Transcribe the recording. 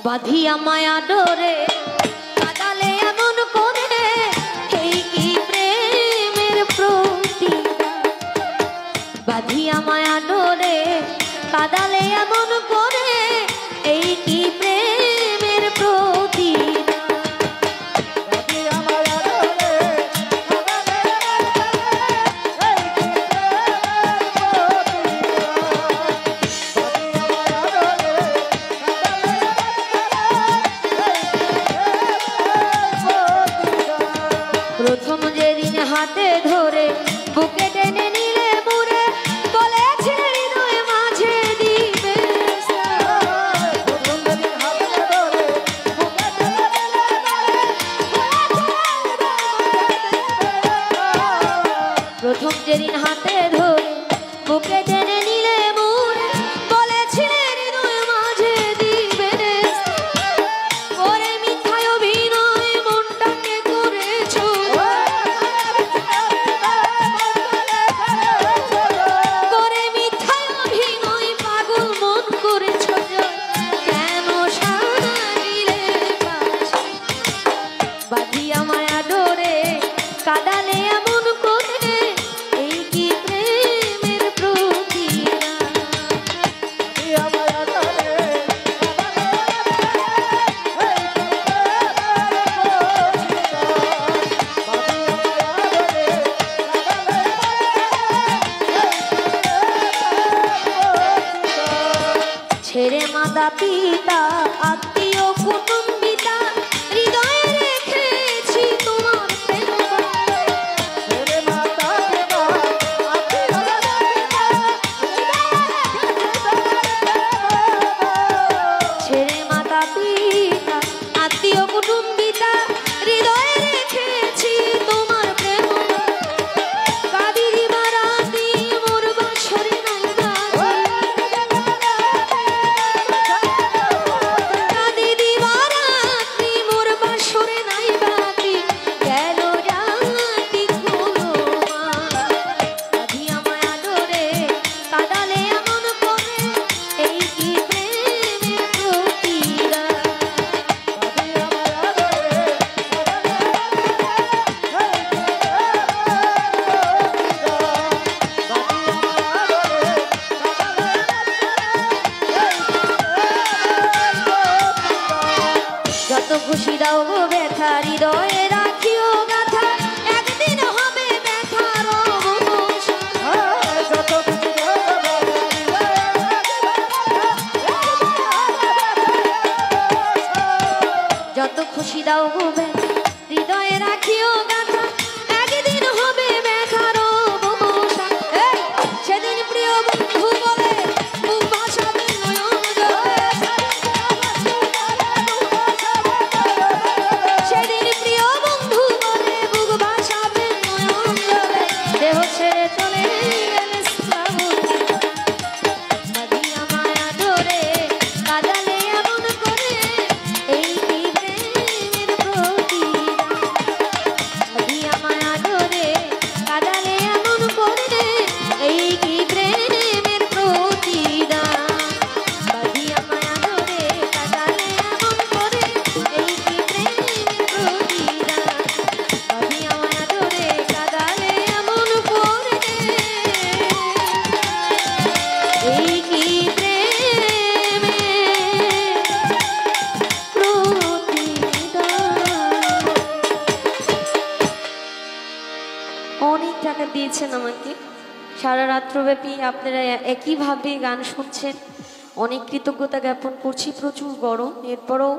বাঁধিয়া মায়া ডোরে কাদালে এমন করে, এই কি প্রেমের প্রতিদান। বাঁধিয়া মায়া ডোরে কাদালে এমন করে, এই কি প্রেমের প্রতিদান। প্রথম যেদিন হাতে ধরে বুকে টেনে নিলে মুড়ে, বলেছিলে হৃদয় মাঝে দিবে। প্রথম যেদিন হাতে ধরে বুকে টেনে নিলে মুড়ে, বলেছিলে হৃদয় মাঝে দিবে। করে মিথ্যায় অভিনয় মনটাকে করেছ, করে মিথ্যায় অভিনয় পাগল মন করেছ। কেন সাজিলে বাঁধিয়া মায়া ডোরে কাদালে এমন করে, এই কি প্রেমের প্রতিদান। ছেড়ে মাতা পিতা আত্মীয় কুটুম্বিতা, হৃদয়ে রেখেছি তোমার প্রেম। ছেড়ে মাতা পিতা আত্মীয় কুটুম্বিতা, হৃদয়ে রেখেছি তোমার প্রেম। কাঁদি দিবারাতি মোর বাসরে নাই কাঁদি দিবারাতি মোর বাসরে নাই বাতি, গেল রাতি হলো মা। বাঁধিয়া মায়া ডোরে কাদালে এমন করে, এই কি প্রেমের প্রতিদান। যত খুশি দাও গো ব্যথা, হৃদয়ে রাখিও গাথা, একদিন হবে ব্যথার অবসান। যত খুশি দাও গো ব্যথা, হৃদয়ে রাখিও গাথা, একদিন হবে ব্যথার অবসান। এই সেদিন প্রিয় বন্ধু বলে মুখ ভাসাবে নয়ন জলে। সেদিন প্রিয় বন্ধু বলে বুক ভাসাবে নয়ন জলে, দেহ ছেড়ে চলে গেলে শ্রাবণী। বাঁধিয়া মায়া ডোরে কাদালে এমন করে, এই কি প্রেমের প্রতিদান। বাঁধিয়া মায়া ডোরে কাদালে এমন করে, এই কি প্রেমের প্রতিদান। বাঁধিয়া মায়া ডোরে কাদালে এমন করে, এই কি প্রেমের প্রতিদান। বাঁধিয়া মায়া ডোরে কাদালে এমন করে, এই কি প্রেমের প্রতিদান। অনেক টাকা দিয়েছেন আমাকে, সারা রাত্রব্যাপী আপনারা একইভাবে গান শুনছেন। অনেক কৃতজ্ঞতা জ্ঞাপন করছি। প্রচুর গরম, এরপরও